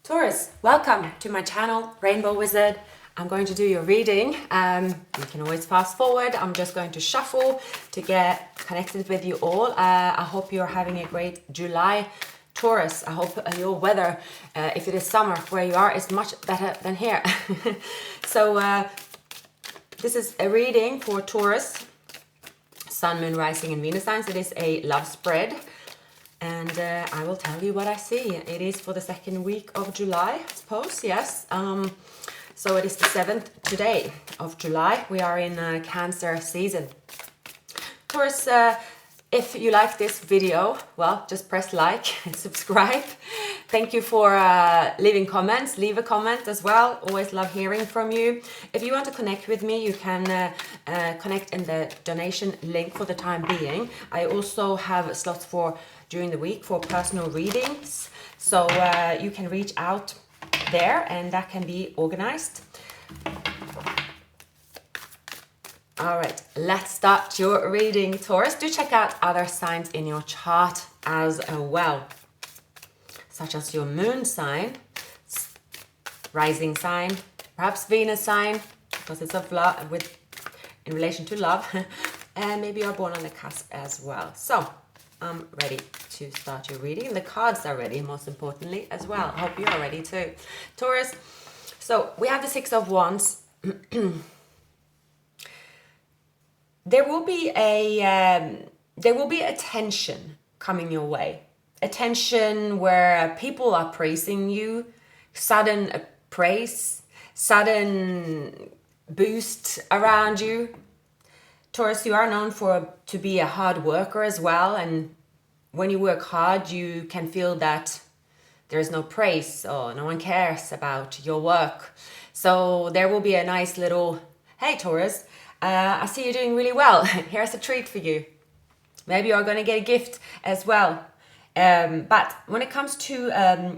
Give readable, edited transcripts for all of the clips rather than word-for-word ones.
Taurus, welcome to my channel, Rainbow Wizard. I'm going to do your reading. You can always fast forward. I'm just going to shuffle to get connected with you all. I hope you're having a great July, Taurus. I hope your weather, if it is summer where you are, is much better than here. So this is a reading for Taurus, Sun, Moon, Rising and Venus signs. It is a love spread. And I will tell you what I see. It is for the second week of July, I suppose, yes. So it is the 7th today of July. We are in Cancer season. Taurus, if you like this video, well, just press like and subscribe. Thank you for leaving comments. Leave a comment as well. Always love hearing from you. If you want to connect with me, you can connect in the donation link for the time being. I also have slots for during the week for personal readings. So you can reach out there and that can be organized. All right, let's start your reading, Taurus. Do check out other signs in your chart as well, such as your moon sign, rising sign, perhaps Venus sign, because it's of love in relation to love, and maybe you're born on the cusp as well. So I'm ready to start your reading. The cards are ready, most importantly, as well. I hope you are ready too, Taurus. So we have the Six of Wands. There will be a tension coming your way. A tension where people are praising you, sudden praise, sudden boost around you. Taurus, you are known to be a hard worker as well, and when you work hard, you can feel that there is no praise or no one cares about your work. So there will be a nice little, hey Taurus, I see you're doing really well. Here's a treat for you. Maybe you're going to get a gift as well. But when it comes to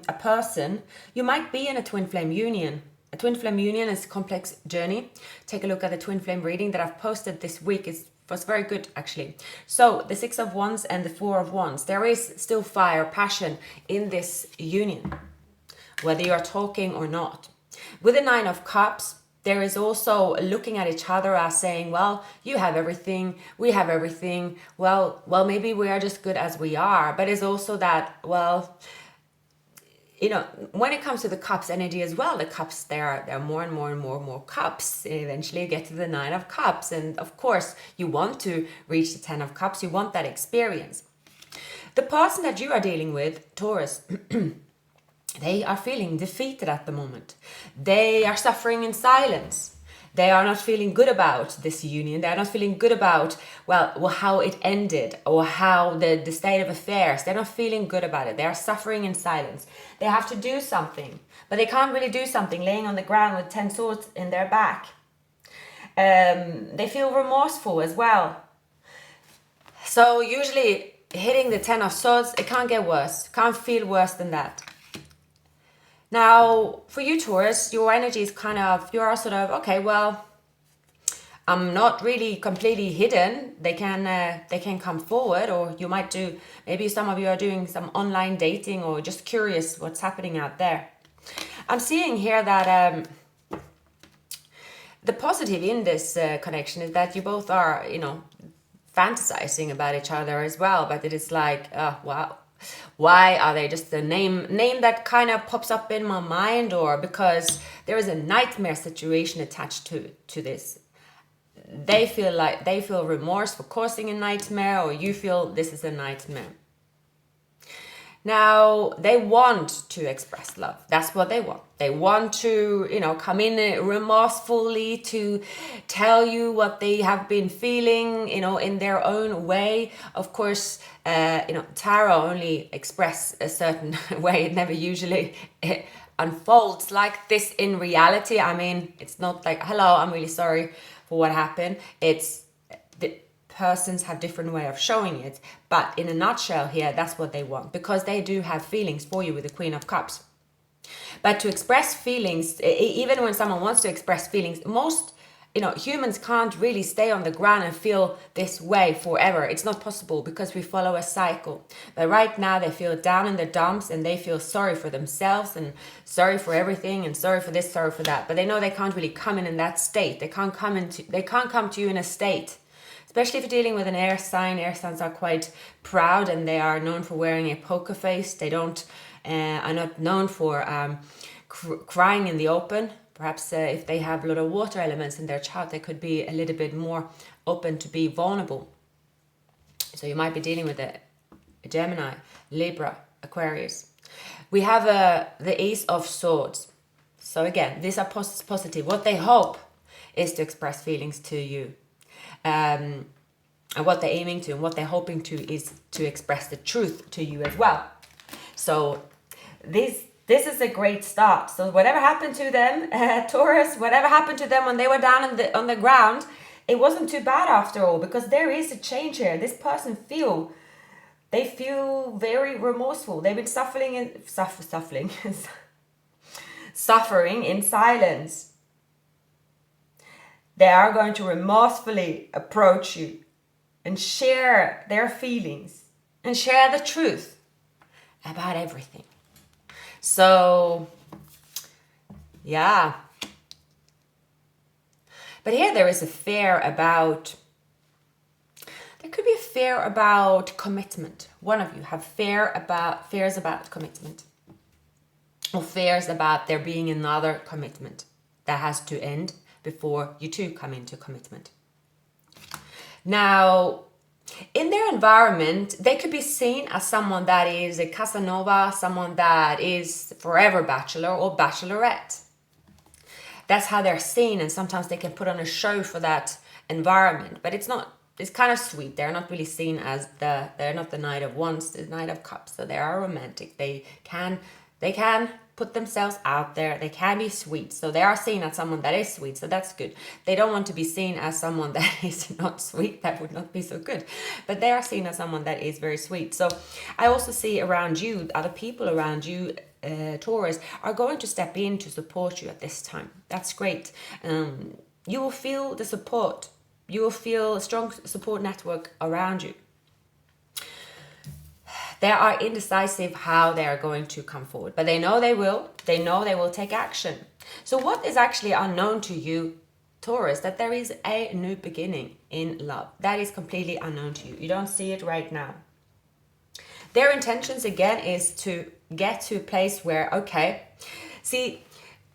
a person, you might be in a twin flame union. A twin flame union is a complex journey. Take a look at the twin flame reading that I've posted this week. It was very good, actually. So the Six of Wands and the Four of Wands. There is still fire, passion in this union, whether you're talking or not. With the Nine of Cups, there is also looking at each other as saying, well, you have everything, we have everything. Well, maybe we are just good as we are. But it's also that, well, you know, when it comes to the cups energy as well, the cups, there are more and more cups. Eventually you get to the Nine of Cups. And of course, you want to reach the 10 of Cups. You want that experience. The person that you are dealing with, Taurus, they are feeling defeated at the moment. They are suffering in silence. They are not feeling good about this union. They are not feeling good about, well how it ended or how the state of affairs. They're not feeling good about it. They are suffering in silence. They have to do something, but they can't really do something laying on the ground with 10 swords in their back. They feel remorseful as well. So usually hitting the 10 of swords, it can't get worse. Can't feel worse than that. Now, for you, Taurus, your energy is kind of, you are sort of, okay, well, I'm not really completely hidden. They can come forward, or you might do, maybe some of you are doing some online dating or just curious what's happening out there. I'm seeing here that the positive in this connection is that you both are, you know, fantasizing about each other as well, but it is like, wow. Why are they just the name that kind of pops up in my mind, or because there is a nightmare situation attached to this? They feel remorse for causing a nightmare, or you feel this is a nightmare. Now, they want to express love. That's what they want. They want to, you know, come in remorsefully to tell you what they have been feeling, you know, in their own way. Of course, you know, tarot only express a certain way. It never usually unfolds like this in reality. I mean, it's not like, hello, I'm really sorry for what happened. It's the persons have different way of showing it, but in a nutshell here, that's what they want, because they do have feelings for you with the Queen of Cups. But to express feelings, even when someone wants to express feelings, most humans can't really stay on the ground and feel this way forever. It's not possible because we follow a cycle. But right now they feel down in the dumps and they feel sorry for themselves and sorry for everything and sorry for this, sorry for that. But they know they can't really come in that state. They can't come to you in a state. Especially if you're dealing with an air sign. Air signs are quite proud and they are known for wearing a poker face. They are not known for crying in the open. Perhaps if they have a lot of water elements in their chart, they could be a little bit more open to be vulnerable. So you might be dealing with a Gemini, Libra, Aquarius. We have the Ace of Swords. So again, these are positive. What they hope is to express feelings to you. And what they're aiming to and what they're hoping to is to express the truth to you as well. So this is a great start. So whatever happened to them, Taurus, whatever happened to them when they were down on the ground, it wasn't too bad after all, because there is a change here. This person feel very remorseful. They've been suffering in silence. They are going to remorsefully approach you and share their feelings and share the truth about everything. So, yeah. But here there is a fear about, there could be a fear about commitment. One of you have fears about commitment. Or fears about there being another commitment that has to end before you two come into commitment. Now, in their environment, they could be seen as someone that is a Casanova, someone that is forever bachelor or bachelorette. That's how they're seen, and sometimes they can put on a show for that environment. But it's kind of sweet. They're not really seen as they're not the Knight of Wands, the Knight of Cups. So they are romantic. They can put themselves out there. They can be sweet. So they are seen as someone that is sweet. So that's good. They don't want to be seen as someone that is not sweet. That would not be so good. But they are seen as someone that is very sweet. So I also see around you, other people around you, Taurus, are going to step in to support you at this time. That's great. You will feel the support. You will feel a strong support network around you. They are indecisive how they are going to come forward, but they know they will. They know they will take action. So what is actually unknown to you, Taurus, that there is a new beginning in love. That is completely unknown to you. You don't see it right now. Their intentions, again, is to get to a place where, okay, see,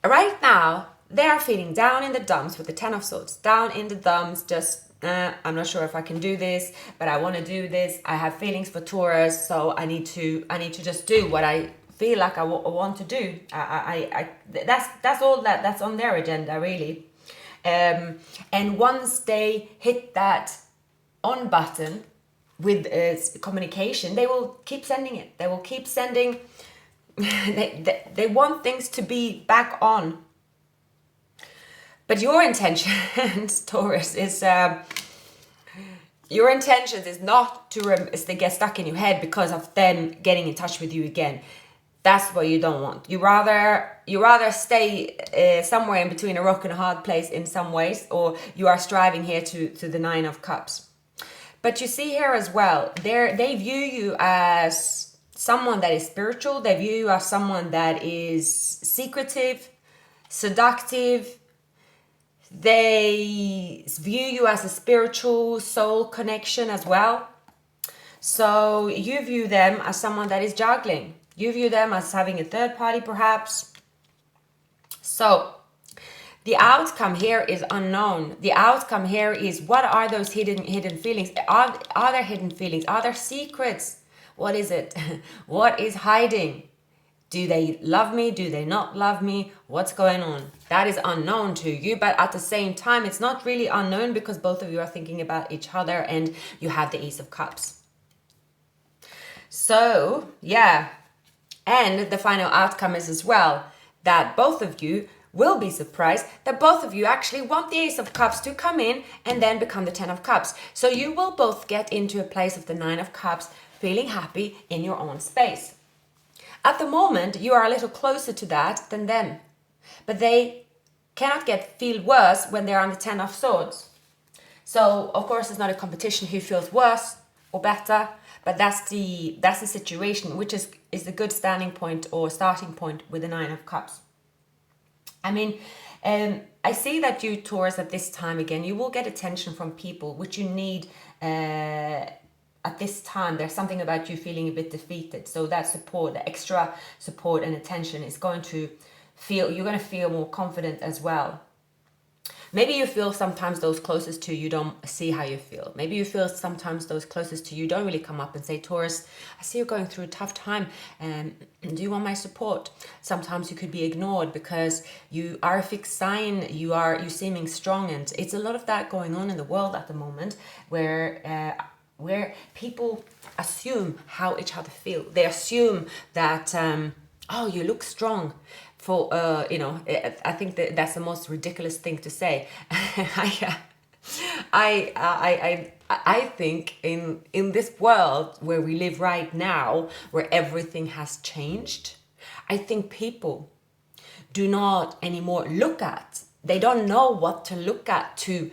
right now, they are feeling down in the dumps with the Ten of Swords. Down in the dumps, just, I'm not sure if I can do this, but I want to do this. I have feelings for Taurus, so I need to just do what I feel like I want to do. That's all that's on their agenda, really. And once they hit that on button with communication, they will keep sending it. They will keep sending. They want things to be back on. But your intentions, Taurus, is not to get stuck in your head because of them getting in touch with you again. That's what you don't want. You rather stay somewhere in between a rock and a hard place in some ways, or you are striving here to the Nine of Cups. But you see here as well, they view you as someone that is spiritual. They view you as someone that is secretive, seductive. They view you as a spiritual soul connection as well. So you view them as someone that is juggling. You view them as having a third party, perhaps. So the outcome here is unknown. The outcome here is, what are those hidden feelings? Are there hidden feelings? Are there secrets? What is it? What is hiding? Do they love me? Do they not love me? What's going on? That is unknown to you, but at the same time, it's not really unknown because both of you are thinking about each other and you have the Ace of Cups. So, yeah. And the final outcome is as well that both of you will be surprised that both of you actually want the Ace of Cups to come in and then become the Ten of Cups. So you will both get into a place of the Nine of Cups, feeling happy in your own space. At the moment, you are a little closer to that than them. But they cannot feel worse when they're on the Ten of Swords. So of course it's not a competition who feels worse or better, but that's the situation, which is a good standing point or starting point with the Nine of Cups. I mean, I see that you, Taurus, at this time again, you will get attention from people which you need at this time. There's something about you feeling a bit defeated. So that support, the extra support and attention is going to you're going to feel more confident as well. Maybe you feel sometimes those closest to you don't see how you feel. Maybe you feel sometimes those closest to you don't really come up and say, Taurus, I see you're going through a tough time. Do you want my support? Sometimes you could be ignored because you are a fixed sign. You're seeming strong, and it's a lot of that going on in the world at the moment, where people assume how each other feel. They assume that oh, you look strong. For I think that's the most ridiculous thing to say. I think in this world where we live right now, where everything has changed, I think people do not anymore look at. They don't know what to look at to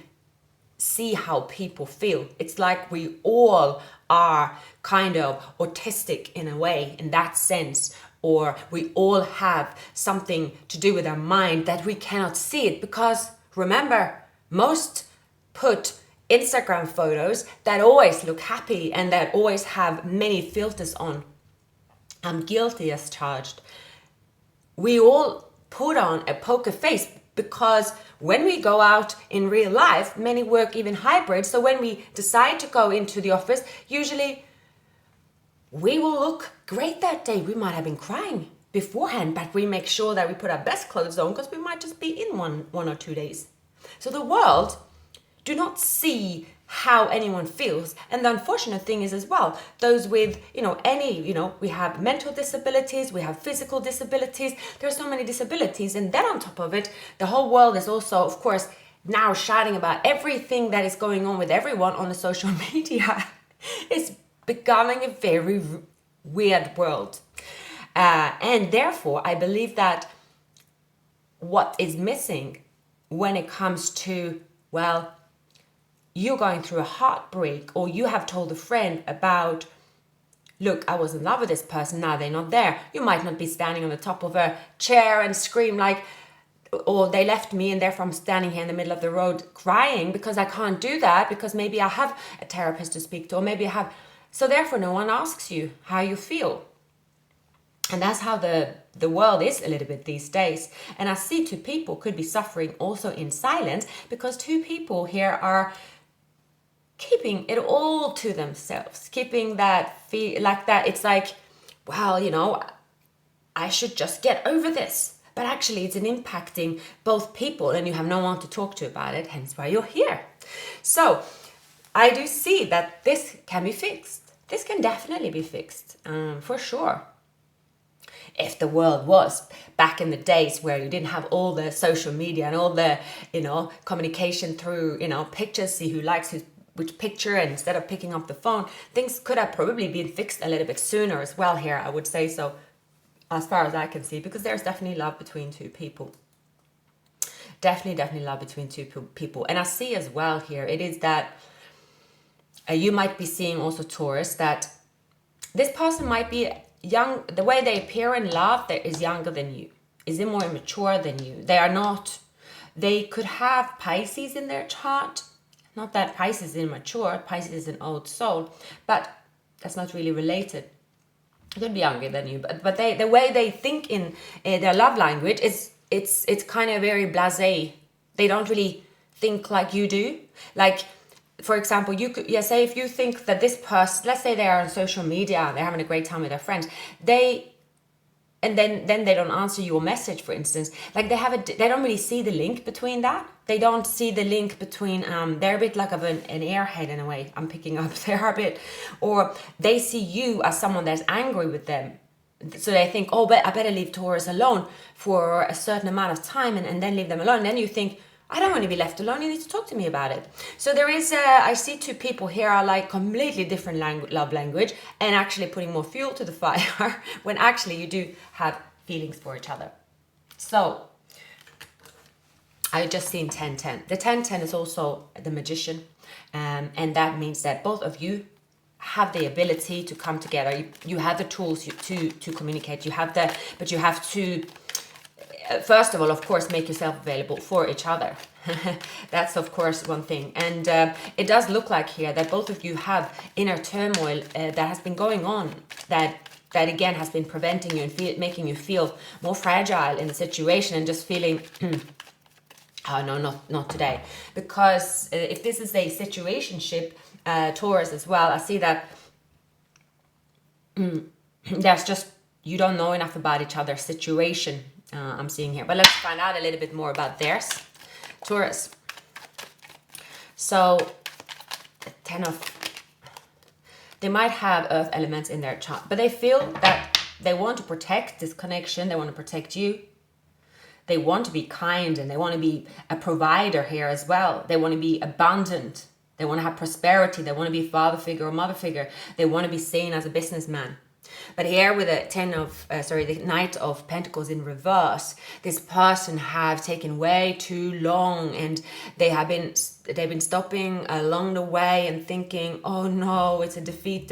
see how people feel. It's like we all are kind of autistic in a way, in that sense, or we all have something to do with our mind that we cannot see it, because remember, most put Instagram photos that always look happy and that always have many filters on. I'm guilty as charged. We all put on a poker face, because when we go out in real life, many work even hybrid. So when we decide to go into the office, usually we will look great that day. We might have been crying beforehand, but we make sure that we put our best clothes on because we might just be in one or 2 days. So the world do not see how anyone feels. And the unfortunate thing is as well, those with, we have mental disabilities, we have physical disabilities, there's so many disabilities. And then on top of it, the whole world is also, of course, now shouting about everything that is going on with everyone on the social media. It's becoming a very weird world. And therefore, I believe that what is missing when it comes to, well, you're going through a heartbreak, or you have told a friend about, look, I was in love with this person, now they're not there. You might not be standing on the top of a chair and scream like, or they left me and therefore I'm standing here in the middle of the road crying, because I can't do that, because maybe I have a therapist to speak to, or maybe I have. So therefore no one asks you how you feel. And that's how the world is a little bit these days. And I see two people could be suffering also in silence, because two people here are keeping it all to themselves, keeping that feel like that. It's like, well, I should just get over this. But actually it's impacting both people and you have no one to talk to about it, hence why you're here. So I do see that this can be fixed. This can definitely be fixed, for sure. If the world was back in the days where you didn't have all the social media and all the, communication through, pictures, see who likes which picture, and instead of picking up the phone, things could have probably been fixed a little bit sooner as well here, I would say so, as far as I can see, because there's definitely love between two people. Definitely love between two people. And I see as well here, it is that you might be seeing also, Taurus, that this person might be young. The way they appear in love, that is younger than you, is more immature than you. They could have Pisces in their chart. Not that Pisces is immature, Pisces is an old soul, but that's not really related. It could be younger than you, but the way they think in their love language is it's kind of very blasé. They don't really think like you do. Like, for example, you could say if you think that this person, let's say they are on social media, they're having a great time with their friends, and then they don't answer your message, for instance. Like they don't really see the link between that. They don't see the link between, they're a bit like of an airhead in a way, I'm picking up. They're a bit, or they see you as someone that's angry with them. So they think, oh, but I better leave Taurus alone for a certain amount of time and then leave them alone. And then you think, I don't want to be left alone. You need to talk to me about it. So there is, I see two people here are like completely different love language, and actually putting more fuel to the fire when actually you do have feelings for each other. So I just seen 10-10. The 10-10 is also the magician. And that means that both of you have the ability to come together. You have the tools to communicate. But you have to, first of all, of course, make yourself available for each other. That's, of course, one thing. And it does look like here that both of you have inner turmoil that has been going on, that again has been preventing you and making you feel more fragile in the situation and just feeling oh no, not today. Because if this is a situationship, Taurus as well, I see that there's just, you don't know enough about each other's situation, I'm seeing here. But let's find out a little bit more about theirs, Taurus. So, they might have earth elements in their chart, but they feel that they want to protect this connection, they want to protect you. They want to be kind and they want to be a provider here as well. They want to be abundant. They want to have prosperity. They want to be a father figure or mother figure. They want to be seen as a businessman. But here with the Knight of Pentacles in reverse, this person have taken way too long, and they've been stopping along the way and thinking, oh no, it's a defeat.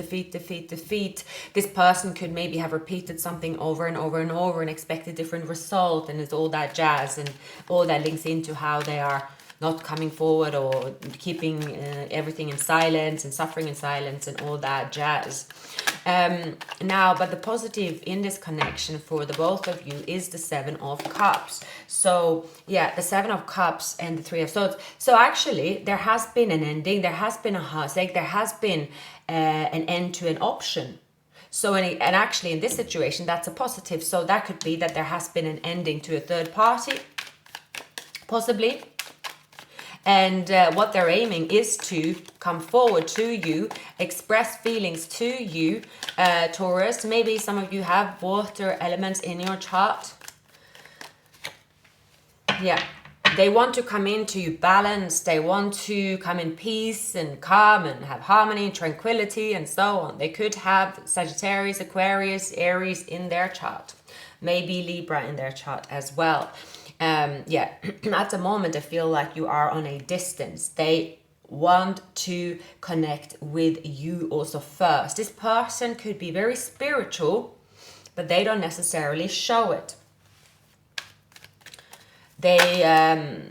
This person could maybe have repeated something over and over and over and expect a different result, and it's all that jazz, and all that links into how they are not coming forward or keeping everything in silence and suffering in silence and all that jazz. Now, but the positive in this connection for the both of you is the 7 of Cups. So yeah, the 7 of Cups and the 3 of Swords. So actually there has been an ending, there has been a heartache, there has been an end to an option. So and actually in this situation that's a positive. So that could be that there has been an ending to a third party, possibly. And what they're aiming is to come forward to you, express feelings to you, Taurus. Maybe some of you have water elements in your chart. Yeah, they want to come into you balanced. They want to come in peace and calm and have harmony and tranquility and so on. They could have Sagittarius, Aquarius, Aries in their chart. Maybe Libra in their chart as well. Yeah, at the moment I feel like you are on a distance. They want to connect with you also first. This person could be very spiritual, but they don't necessarily show it. They're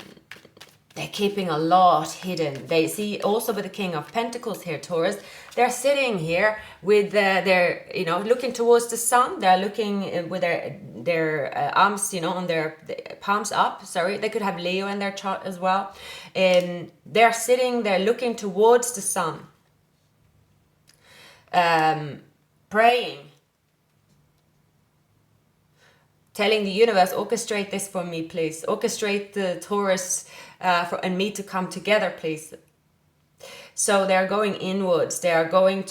keeping a lot hidden. They see also with the King of Pentacles here, Taurus, they're sitting here with their, looking towards the sun. They're looking with their arms, on their palms up. Sorry, they could have Leo in their chart as well. They're sitting there looking towards the sun, praying, telling the universe, orchestrate this for me, please. Orchestrate the Taurus and me to come together, please. So they're going inwards. They want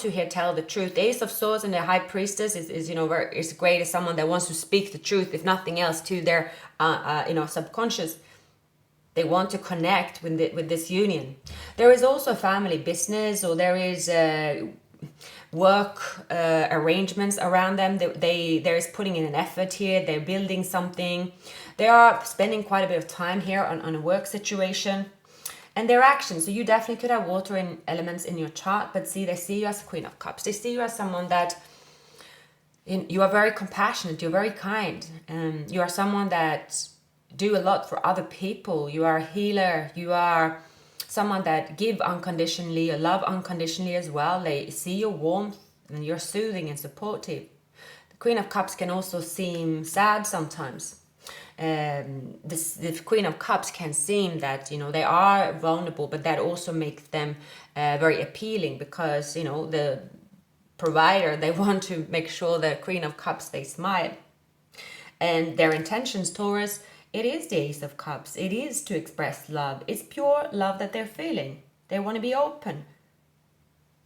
to here tell the truth. The Ace of Swords and the High Priestess is great as someone that wants to speak the truth, if nothing else, to their subconscious. They want to connect with this union. There is also family business, or there is work arrangements around them. There is putting in an effort here. They're building something. They are spending quite a bit of time here on a work situation. And their actions. So you definitely could have water elements in your chart, but they see you as Queen of Cups. They see you as someone that you are very compassionate. You're very kind. You are someone that do a lot for other people. You are a healer. You are someone that give unconditionally, or love unconditionally as well. They see your warmth and you're soothing and supportive. The Queen of Cups can also seem sad sometimes. The Queen of Cups can seem that they are vulnerable, but that also makes them very appealing, because the provider, they want to make sure the Queen of Cups, they smile. And their intentions, Taurus, it is the Ace of Cups. It is to express love. It's pure love that they're feeling. They want to be open.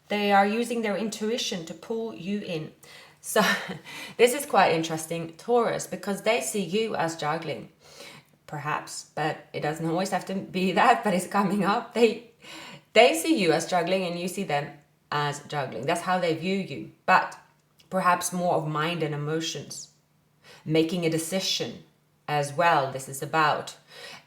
They are using their intuition to pull you in. So this is quite interesting, Taurus, because they see you as juggling, perhaps, but it doesn't always have to be that, but it's coming up. They see you as juggling and you see them as juggling. That's how they view you, but perhaps more of mind and emotions, making a decision, as well. This is about.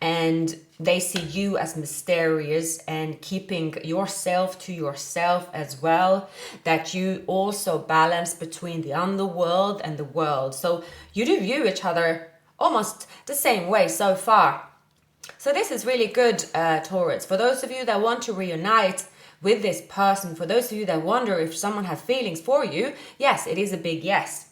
And they see you as mysterious and keeping yourself to yourself as well. That you also balance between the underworld and the world. So you do view each other almost the same way so far. So this is really good, Taurus. For those of you that want to reunite with this person, for those of you that wonder if someone has feelings for you, yes, it is a big yes.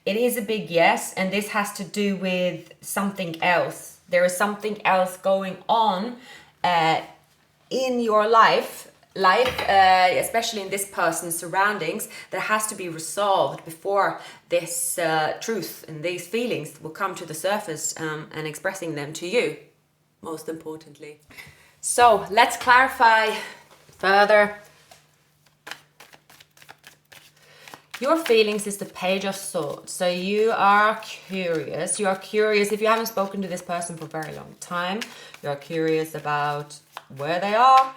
It is a big yes, and this has to do with something else. There is something else going on in your life, especially in this person's surroundings, that has to be resolved before this truth and these feelings will come to the surface, and expressing them to you, most importantly. So let's clarify further. Your feelings is the Page of Swords. So you are curious. You are curious if you haven't spoken to this person for a very long time. You are curious about where they are,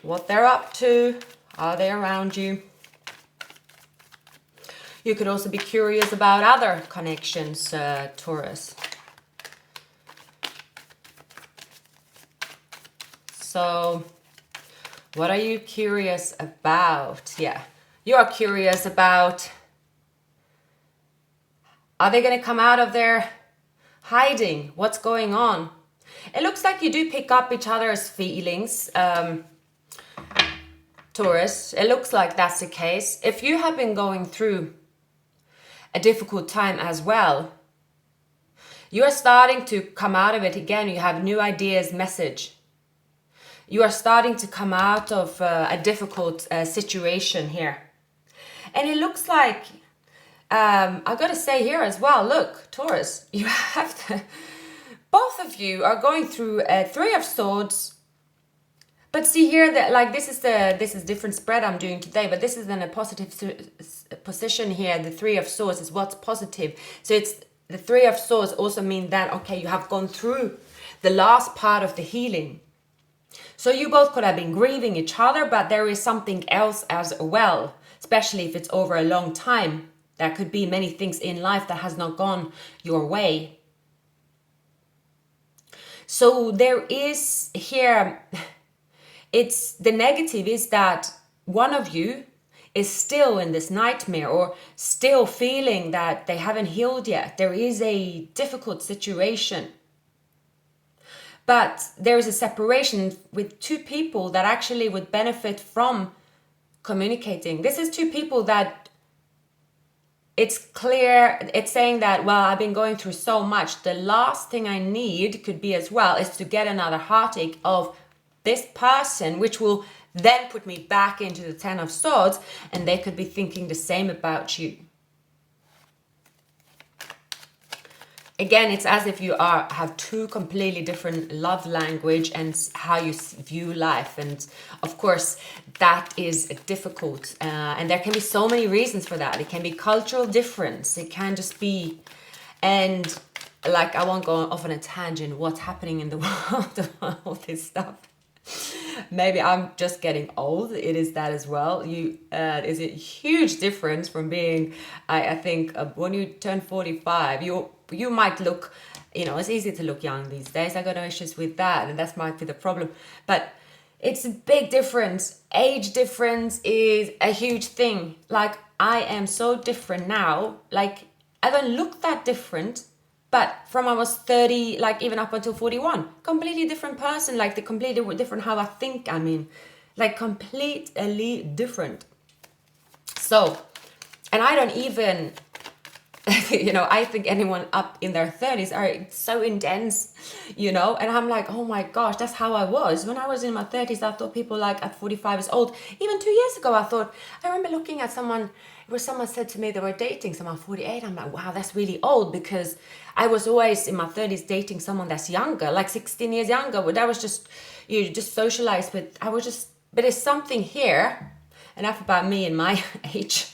what they're up to, are they around you? You could also be curious about other connections, Taurus. So what are you curious about? Yeah. You are curious about, are they going to come out of their hiding? What's going on? It looks like you do pick up each other's feelings, Taurus. It looks like that's the case. If you have been going through a difficult time as well, you are starting to come out of it again. You have new ideas, message. You are starting to come out of a difficult situation here. And it looks like, I got to say here as well, look, Taurus, you have to, both of you are going through a Three of Swords. But see here that like this is different spread I'm doing today, but this is in a positive position here. The Three of Swords is what's positive. So it's the Three of Swords also mean that, okay, you have gone through the last part of the healing. So you both could have been grieving each other, but there is something else as well. Especially if it's over a long time. There could be many things in life that has not gone your way. So there is here, it's the negative is that one of you is still in this nightmare or still feeling that they haven't healed yet. There is a difficult situation. But there is a separation with two people that actually would benefit from communicating. This is two people that it's clear, it's saying that, well, I've been going through so much. The last thing I need could be as well is to get another heartache of this person, which will then put me back into the Ten of Swords, and they could be thinking the same about you. Again, it's as if you have two completely different love language and how you view life. And of course, that is difficult. And there can be so many reasons for that. It can be cultural difference. It can just be, and like, I won't go off on a tangent, what's happening in the world, all this stuff. Maybe I'm just getting old. It is that as well. Is a huge difference from being, I think, when you turn 45, you might look, it's easy to look young these days. I got no issues with that, and that might be the problem. But it's a big difference. Age difference is a huge thing. Like, I am so different now. Like, I don't look that different. But from I was 30, like even up until 41, completely different person, like the completely different how I think, like completely different. So, and I don't even, I think anyone up in their 30s are so intense, and I'm like, oh my gosh, that's how I was. When I was in my 30s, I thought people like at 45 is old. Even 2 years ago, I remember looking at someone, where someone said to me they were dating someone 48. I'm like, wow, that's really old, because I was always in my 30s dating someone that's younger, like 16 years younger. But that was just, you just socialized with, but it's something here, enough about me and my age.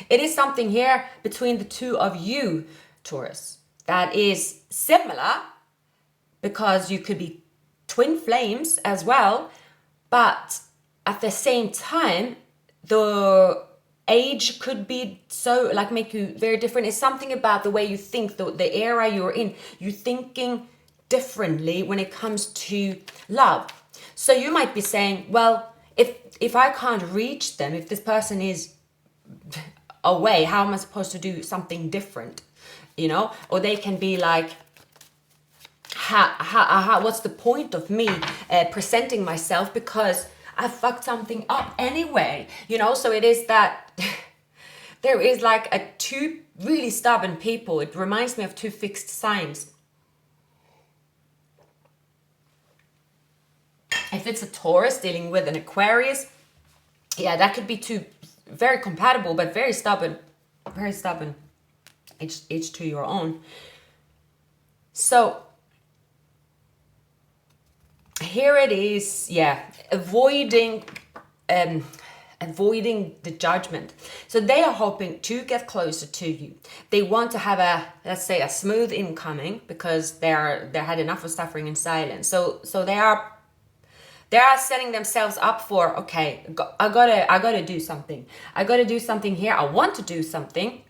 It is something here between the two of you, Taurus, that is similar, because you could be twin flames as well. But at the same time, age could be so like make you very different. It's something about the way you think, the era you're in. You're thinking differently when it comes to love. So you might be saying, well, if I can't reach them, if this person is away, how am I supposed to do something different? You know, or they can be like, what's the point of me presenting myself because I fucked something up anyway, you know? So it is that there is like a two really stubborn people. It reminds me of two fixed signs. If it's a Taurus dealing with an Aquarius, yeah, that could be two very compatible, but very stubborn, each to your own. So here it is, yeah, avoiding the judgment. So they are hoping to get closer to you. They want to have a, let's say, a smooth incoming because they had enough of suffering in silence. So they are setting themselves up for, okay, I gotta do something. I gotta do something here. I want to do something.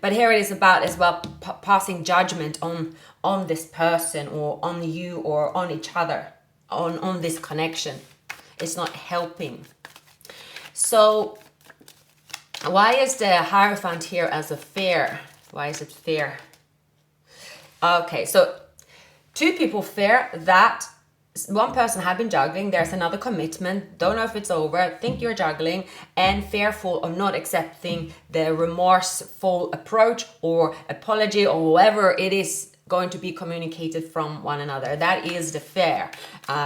But here it is about as well passing judgment on this person or on you or on each other, on this connection. It's not helping. So why is the Hierophant here as a fear? Why is it fear? Okay, so two people fear that one person had been juggling, there's another commitment, don't know if it's over, think you're juggling, and fearful of not accepting the remorseful approach or apology or whatever it is going to be communicated from one another. That is the fear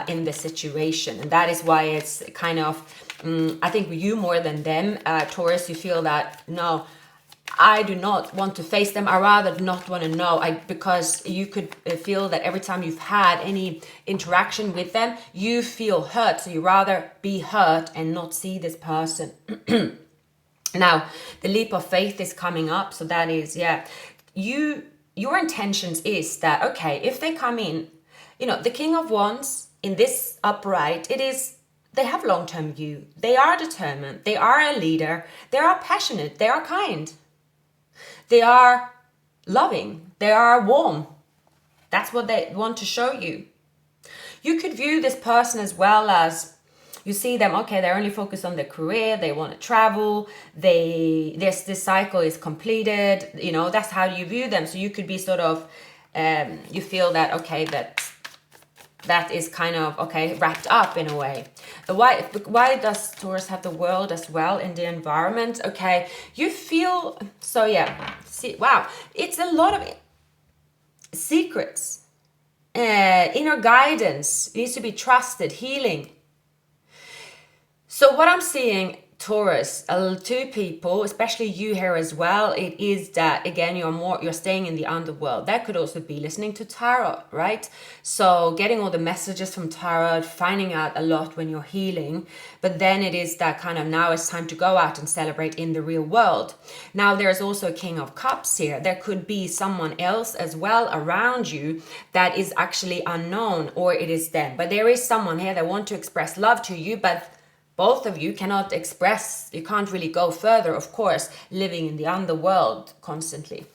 in the situation, and that is why it's kind of, I think you more than them, Taurus, you feel that, no, I do not want to face them. I rather not want to know, because you could feel that every time you've had any interaction with them, you feel hurt. So you rather be hurt and not see this person. Now, the leap of faith is coming up. So that is, yeah, your intentions is that, okay, if they come in, you know, the King of Wands in this upright, it is, they have long-term view. They are determined. They are a leader. They are passionate. They are kind. They are loving. They are warm. That's what they want to show you. You could view this person as well as, you see them, okay, they're only focused on their career. They want to travel. This cycle is completed. You know, that's how you view them. So you could be sort of, you feel that, okay, that is kind of, okay, wrapped up in a way. Why does Taurus have the world as well in the environment? Okay, you feel, so yeah, see, wow, it's a lot of secrets. Inner guidance needs to be trusted, healing. So what I'm seeing, Taurus, two people, especially you here as well, it is that, again, you're staying in the underworld. That could also be listening to tarot, right? So getting all the messages from tarot, finding out a lot when you're healing, but then it is that kind of, now it's time to go out and celebrate in the real world. Now there's also a King of Cups here. There could be someone else as well around you that is actually unknown, or it is them. But there is someone here that wants to express love to you, but both of you cannot express, you can't really go further, of course, living in the underworld constantly.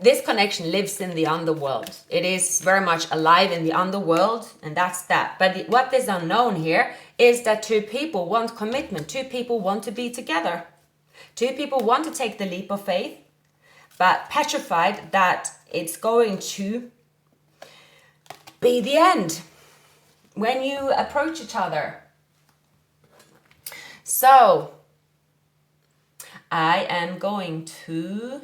This connection lives in the underworld. It is very much alive in the underworld, and that's that. But what is unknown here is that two people want commitment. Two people want to be together. Two people want to take the leap of faith, but petrified that it's going to be the end when you approach each other. So I am going to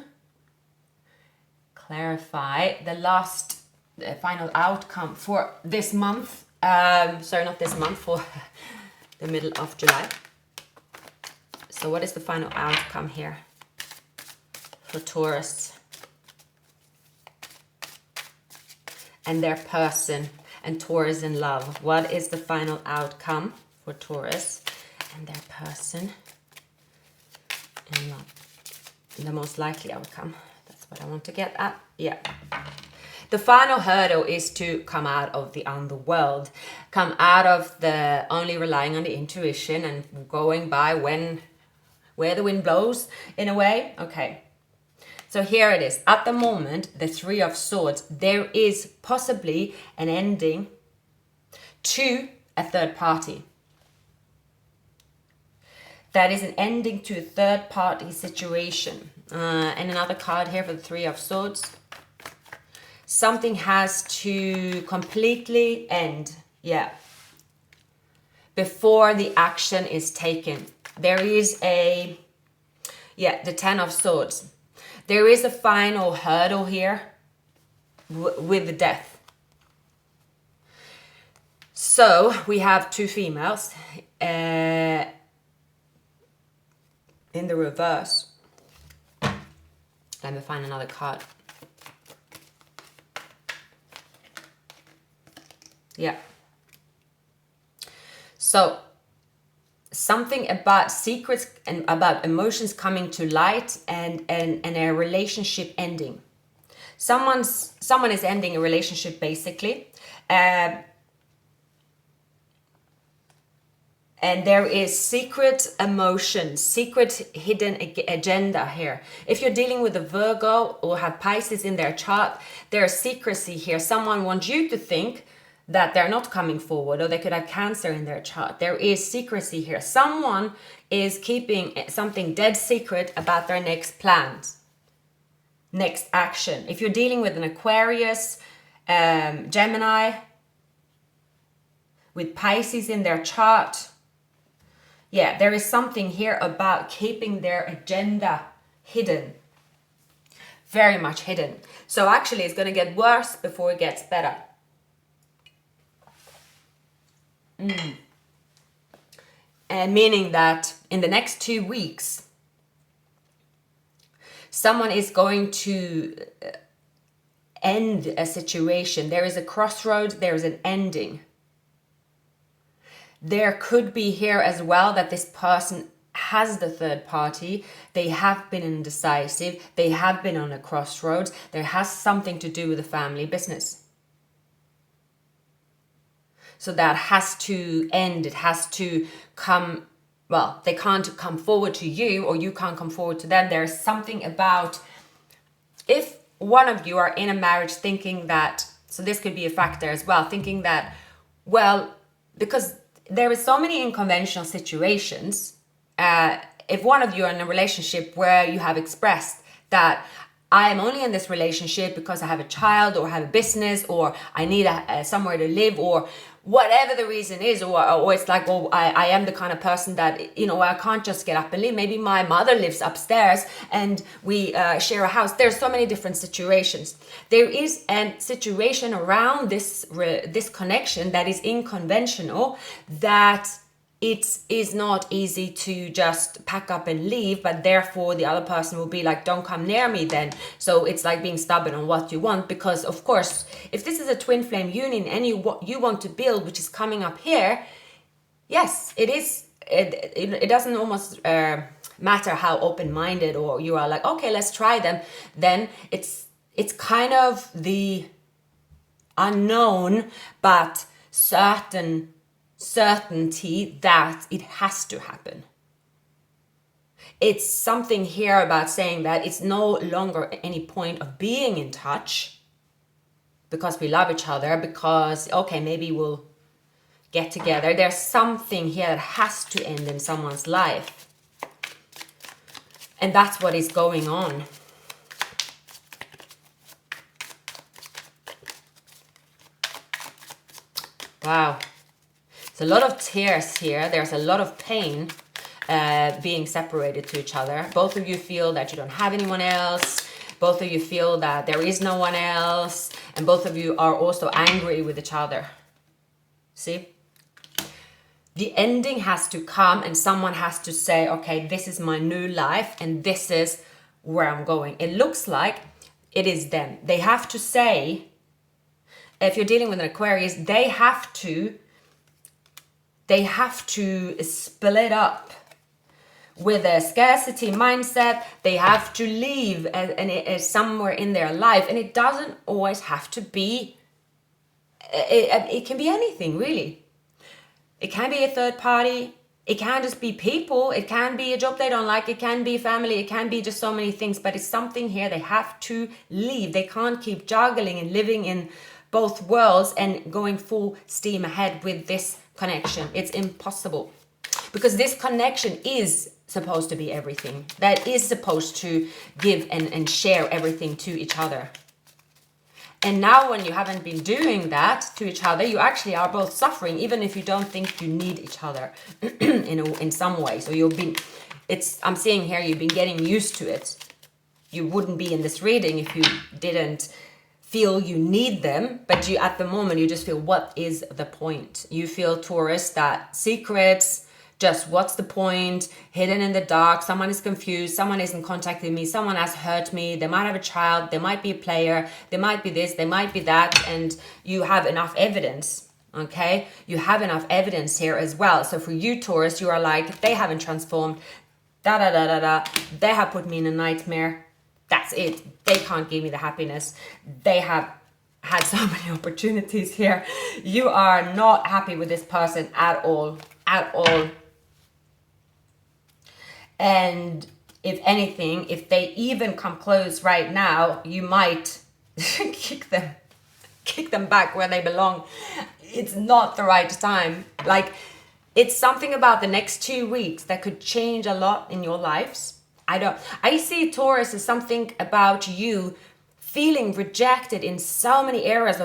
clarify the final outcome for this month. Sorry, not this month, for the middle of July. So what is the final outcome here for Taurus and their person? And Taurus in love. What is the final outcome for Taurus and their person in love? The most likely outcome. That's what I want to get at. Yeah. The final hurdle is to come out of the underworld, come out of the only relying on the intuition and going by where the wind blows, in a way. Okay. So here it is. At the moment, the Three of Swords, there is possibly an ending to a third party. That is an ending to a third party situation. And another card here for the Three of Swords. Something has to completely end. Yeah. Before the action is taken. There is the Ten of Swords. There is a final hurdle here with the death. So we have two females in the reverse. Let me find another card. Yeah. So something about secrets and about emotions coming to light and a relationship ending. Someone is ending a relationship basically. And there is secret emotions, secret hidden agenda here. If you're dealing with a Virgo or have Pisces in their chart, there's secrecy here. Someone wants you to think that they're not coming forward, or they could have Cancer in their chart. There is secrecy here. Someone is keeping something dead secret about their next plans, next action. If you're dealing with an Aquarius, Gemini, with Pisces in their chart, yeah, there is something here about keeping their agenda hidden. Very much hidden. So actually it's going to get worse before it gets better. And meaning that in the next 2 weeks, someone is going to end a situation. There is a crossroads, there is an ending. There could be here as well that this person has the third party. They have been indecisive. They have been on a crossroads. There has something to do with the family business. So that has to end. It has to come, well, they can't come forward to you or you can't come forward to them. There's something about, if one of you are in a marriage thinking that, so this could be a factor as well, thinking that, well, because there is so many unconventional situations. If one of you are in a relationship where you have expressed that I am only in this relationship because I have a child or have a business or I need somewhere to live or whatever the reason is, or it's like, oh, I am the kind of person that, you know, I can't just get up and leave. Maybe my mother lives upstairs and we share a house. There's so many different situations. There is a situation around this connection that is unconventional, that it is not easy to just pack up and leave, but therefore the other person will be like, don't come near me then. So it's like being stubborn on what you want, because of course, if this is a twin flame union and you want to build, which is coming up here, yes, it is. It doesn't almost matter how open-minded or you are like, okay, let's try them. Then it's kind of the unknown, but certainty that it has to happen. It's something here about saying that it's no longer any point of being in touch because we love each other, because, okay, maybe we'll get together. There's something here that has to end in someone's life. And that's what is going on. Wow. A lot of tears here. There's a lot of pain being separated to each other. Both of you feel that you don't have anyone else. Both of you feel that there is no one else. And both of you are also angry with each other. See? The ending has to come and someone has to say, okay, this is my new life and this is where I'm going. It looks like it is them. They have to say, if you're dealing with an Aquarius, they have to split up with a scarcity mindset. They have to leave somewhere in their life, and it doesn't always have to be, it can be anything really. It can be a third party, it can just be people, it can be a job they don't like, it can be family, it can be just so many things, but it's something here they have to leave. They can't keep juggling and living in both worlds and going full steam ahead with this connection. It's impossible, because this connection is supposed to be everything. That is supposed to give and share everything to each other. And now when you haven't been doing that to each other, you actually are both suffering, even if you don't think you need each other in some way. So I'm seeing here, you've been getting used to it. You wouldn't be in this reading if you didn't feel you need them, but you at the moment you just feel, what is the point? You feel, Taurus, that secrets, just what's the point, hidden in the dark, someone is confused, someone isn't contacting me, someone has hurt me, they might have a child, they might be a player, they might be this, they might be that, and you have enough evidence, okay? You have enough evidence here as well. So for you, Taurus, you are like, they haven't transformed, they have put me in a nightmare, that's it, they can't give me the happiness, they have had so many opportunities here, you are not happy with this person at all. And if anything, if they even come close right now, you might kick them back where they belong. It's not the right time. Like, it's something about the next 2 weeks that could change a lot in your lives. I see Taurus as something about you feeling rejected in so many areas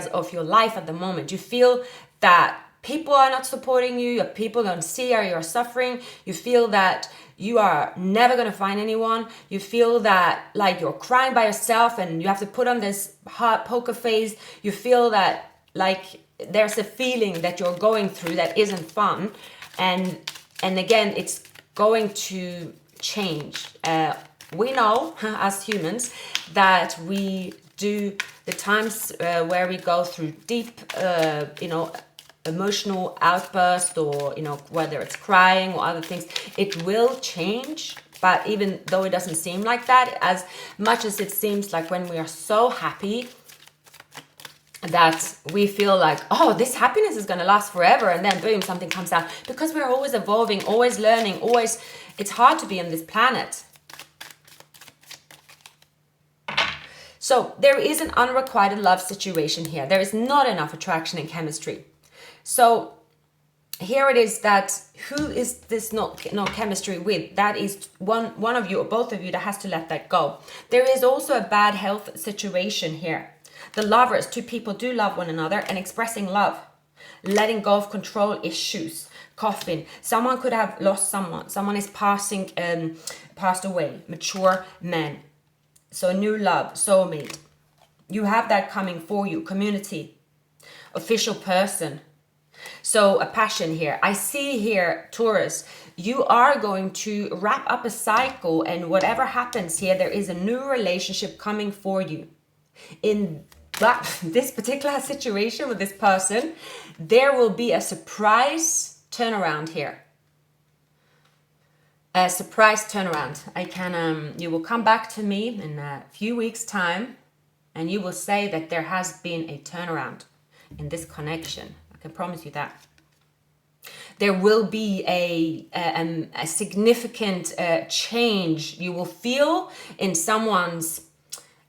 of your life at the moment. You feel that people are not supporting you, people don't see how you're suffering, you feel that you are never going to find anyone, you feel that like you're crying by yourself and you have to put on this hard poker face, you feel that like there's a feeling that you're going through that isn't fun, and again, it's going to change. We know as humans that we do the times where we go through deep, emotional outburst, or whether it's crying or other things, it will change. But even though it doesn't seem like that, as much as it seems like when we are so happy that we feel like, oh, this happiness is going to last forever, and then boom, something comes out, because we're always evolving, always learning, it's hard to be on this planet. So there is an unrequited love situation here. There is not enough attraction and chemistry. So here it is that who is this not chemistry with? That is one of you or both of you that has to let that go. There is also a bad health situation here. The lovers, two people do love one another and expressing love. Letting go of control issues. Coffin. Someone could have lost someone. Someone is passed away. Mature men. So new love, soulmate. You have that coming for you. Community. Official person. So a passion here. I see here, Taurus, you are going to wrap up a cycle, and whatever happens here, there is a new relationship coming for you. In this particular situation with this person, there will be a surprise turnaround here. A surprise turnaround. You will come back to me in a few weeks' time, and you will say that there has been a turnaround in this connection. I can promise you that. There will be a significant change you will feel in someone's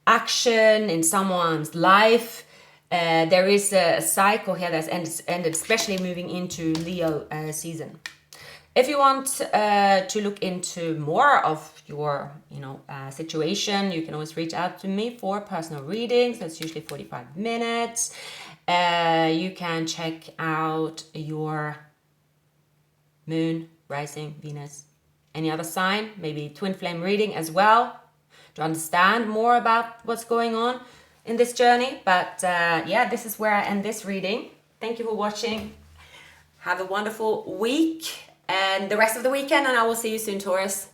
action, in someone's life. There is a cycle here that's ended, especially moving into Leo season. If you want to look into more of your situation, you can always reach out to me for personal readings. That's usually 45 minutes. You can check out your moon, rising, Venus, any other sign, maybe twin flame reading as well, to understand more about what's going on in this journey. But yeah, this is where I end this reading. Thank you for watching. Have a wonderful week and the rest of the weekend, and I will see you soon, Taurus.